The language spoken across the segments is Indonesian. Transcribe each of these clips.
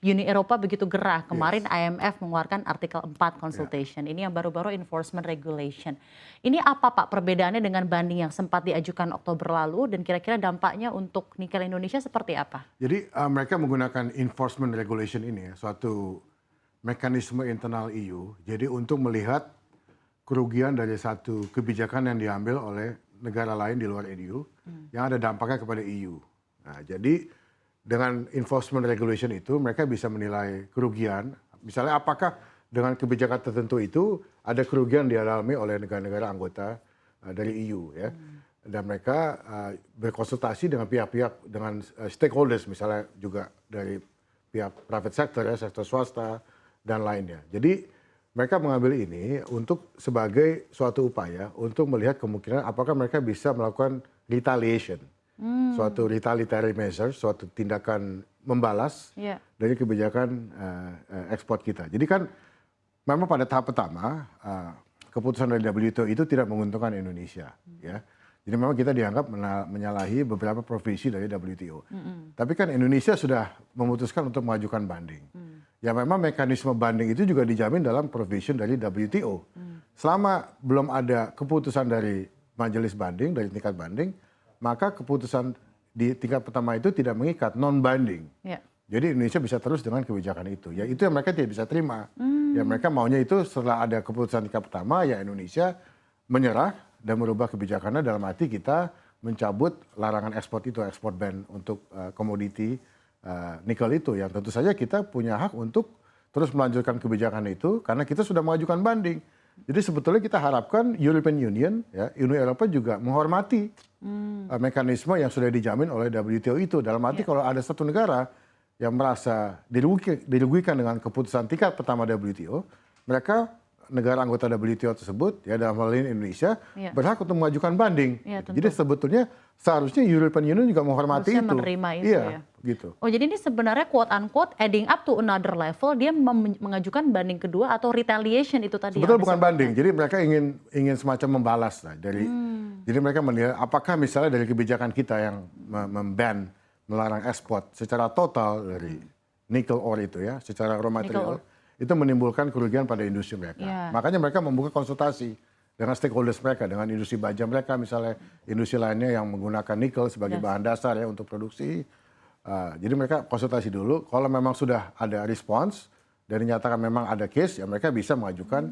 Uni Eropa begitu gerah. Kemarin IMF mengeluarkan artikel 4 consultation. Ini yang baru-baru enforcement regulation. Ini apa Pak perbedaannya dengan banding yang sempat diajukan Oktober lalu dan kira-kira dampaknya untuk nikel Indonesia seperti apa? Jadi mereka menggunakan enforcement regulation ini, suatu mekanisme internal EU. Jadi untuk melihat kerugian dari satu kebijakan yang diambil oleh negara lain di luar EU yang ada dampaknya kepada EU. Nah, jadi dengan enforcement regulation itu mereka bisa menilai kerugian. Misalnya apakah dengan kebijakan tertentu itu ada kerugian dialami oleh negara-negara anggota dari EU ya. Dan mereka berkonsultasi dengan pihak-pihak, dengan stakeholders misalnya juga dari pihak private sector ya, sektor swasta dan lainnya. Jadi mereka mengambil ini untuk sebagai suatu upaya untuk melihat kemungkinan apakah mereka bisa melakukan retaliation. Suatu retaliatory measure, suatu tindakan membalas dari kebijakan ekspor kita. Jadi kan memang pada tahap pertama keputusan dari WTO itu tidak menguntungkan Indonesia. Ya. Jadi memang kita dianggap menyalahi beberapa provisi dari WTO. Tapi kan Indonesia sudah memutuskan untuk mengajukan banding. Ya memang mekanisme banding itu juga dijamin dalam provision dari WTO. Selama belum ada keputusan dari majelis banding, dari tingkat banding, maka keputusan di tingkat pertama itu tidak mengikat, non-banding. Jadi Indonesia bisa terus dengan kebijakan itu. Ya itu yang mereka tidak bisa terima. Ya mereka maunya itu setelah ada keputusan tingkat pertama, ya Indonesia menyerah dan merubah kebijakannya dalam arti kita mencabut larangan ekspor itu, ekspor ban untuk komoditi nikel itu. Yang tentu saja kita punya hak untuk terus melanjutkan kebijakan itu karena kita sudah mengajukan banding. Jadi sebetulnya kita harapkan European Union, ya, Uni Eropa juga menghormati mekanisme yang sudah dijamin oleh WTO itu. Dalam arti kalau ada satu negara yang merasa dirugikan dengan keputusan tingkat pertama WTO, mereka negara anggota WTO tersebut, ya dalam hal ini Indonesia, berhak untuk mengajukan banding. Jadi sebetulnya seharusnya European Union juga menghormati harusnya itu. Menerima itu ya. Gitu. Oh jadi ini sebenarnya quote unquote adding up to another level, dia mengajukan banding kedua atau retaliation itu tadi. Sebetulnya bukan banding, jadi mereka ingin semacam membalas lah dari. Jadi mereka melihat apakah misalnya dari kebijakan kita yang memban, melarang ekspor secara total dari nikel ore itu ya, secara raw material. Itu menimbulkan kerugian pada industri mereka. Makanya mereka membuka konsultasi dengan stakeholders mereka, dengan industri baja mereka, misalnya industri lainnya yang menggunakan nikel sebagai bahan dasar ya untuk produksi. Jadi mereka konsultasi dulu. Kalau memang sudah ada respons dan dinyatakan memang ada case, ya mereka bisa mengajukan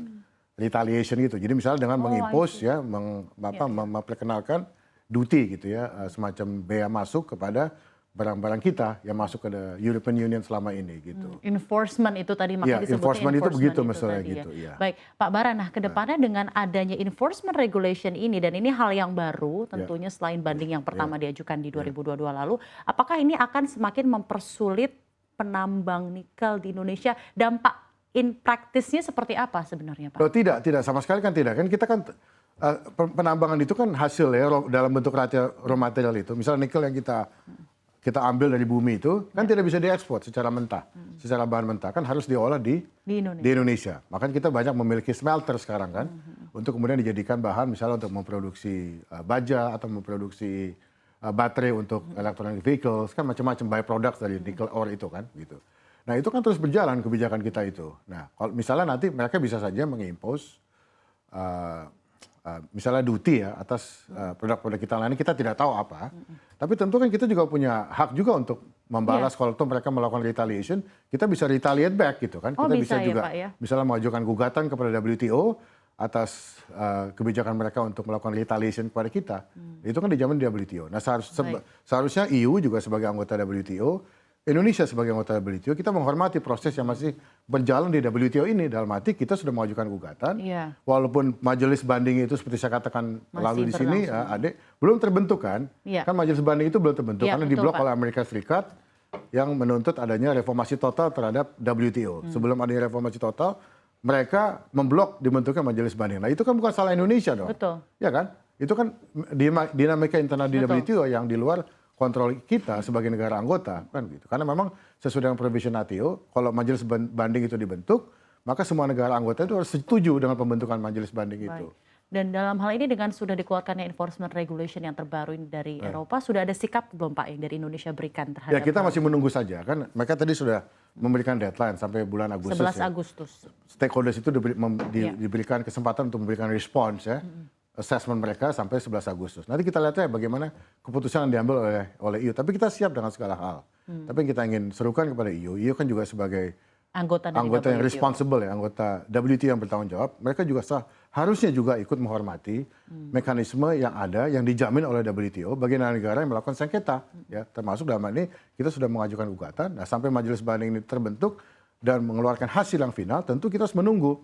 retaliation gitu. Jadi misalnya dengan mengimpose ya, memperkenalkan duty gitu ya, semacam bea masuk kepada barang-barang kita yang masuk ke European Union selama ini gitu. Enforcement itu tadi makanya disebutnya enforcement itu begitu misalnya tadi, gitu. Ya. Baik, Pak Bara, nah kedepannya dengan adanya enforcement regulation ini dan ini hal yang baru tentunya selain banding yang pertama diajukan di 2022 lalu, apakah ini akan semakin mempersulit penambang nikel di Indonesia? Dampak in practice-nya seperti apa sebenarnya Pak? Oh, tidak sama sekali kan tidak. Kan kita kan penambangan itu kan hasil ya dalam bentuk raw material itu. Misalnya nikel yang kita ambil dari bumi itu kan tidak bisa diekspor secara mentah, secara bahan mentah kan harus diolah di Indonesia. Makanya kita banyak memiliki smelter sekarang kan, untuk kemudian dijadikan bahan misalnya untuk memproduksi baja atau memproduksi baterai untuk electronic vehicles, kan macam-macam byproduct dari nikel ore itu kan, gitu. Nah itu kan terus berjalan kebijakan kita itu. Nah kalau misalnya nanti mereka bisa saja mengimpose misalnya duty ya atas produk-produk kita lain, kita tidak tahu apa. Tapi tentu kan kita juga punya hak juga untuk membalas kalau mereka melakukan retaliation, kita bisa retaliate back gitu kan. Kita bisa juga misalnya mengajukan gugatan kepada WTO atas kebijakan mereka untuk melakukan retaliation kepada kita. Itu kan dijamin di WTO. Nah seharusnya EU juga sebagai anggota WTO, Indonesia sebagai anggota WTO, kita menghormati proses yang masih berjalan di WTO ini. Dalam arti kita sudah mengajukan gugatan, walaupun majelis banding itu seperti saya katakan lalu di sini, belum terbentuk kan? Kan majelis banding itu belum terbentuk karena diblok oleh Amerika Serikat yang menuntut adanya reformasi total terhadap WTO. Sebelum adanya reformasi total, mereka memblok dibentuknya majelis banding. Nah itu kan bukan salah Indonesia dong, ya kan? Itu kan dinamika internal di WTO yang di luar kontrol kita sebagai negara anggota kan gitu. Karena memang sesuai dengan provision WTO, kalau majelis banding itu dibentuk, maka semua negara anggota itu harus setuju dengan pembentukan majelis banding itu. Dan dalam hal ini dengan sudah dikeluarkannya enforcement regulation yang terbaru ini dari Eropa, sudah ada sikap belum Pak yang dari Indonesia berikan terhadap Ya kita masih menunggu saja kan mereka tadi sudah memberikan deadline sampai bulan Agustus. 11 ya. Agustus. Stakeholders itu diberikan kesempatan untuk memberikan respons ya, assessment mereka sampai 11 Agustus. Nanti kita lihat ya bagaimana keputusan yang diambil oleh EU. Tapi kita siap dengan segala hal. Tapi yang kita ingin serukan kepada EU kan juga sebagai Anggota dari anggota yang WTO. responsible ya, anggota WTO yang bertanggung jawab, mereka juga harusnya juga ikut menghormati mekanisme yang ada yang dijamin oleh WTO bagi negara yang melakukan sengketa ya, termasuk dalam hal ini kita sudah mengajukan gugatan. Nah, sampai majelis banding ini terbentuk dan mengeluarkan hasil yang final, tentu kita harus menunggu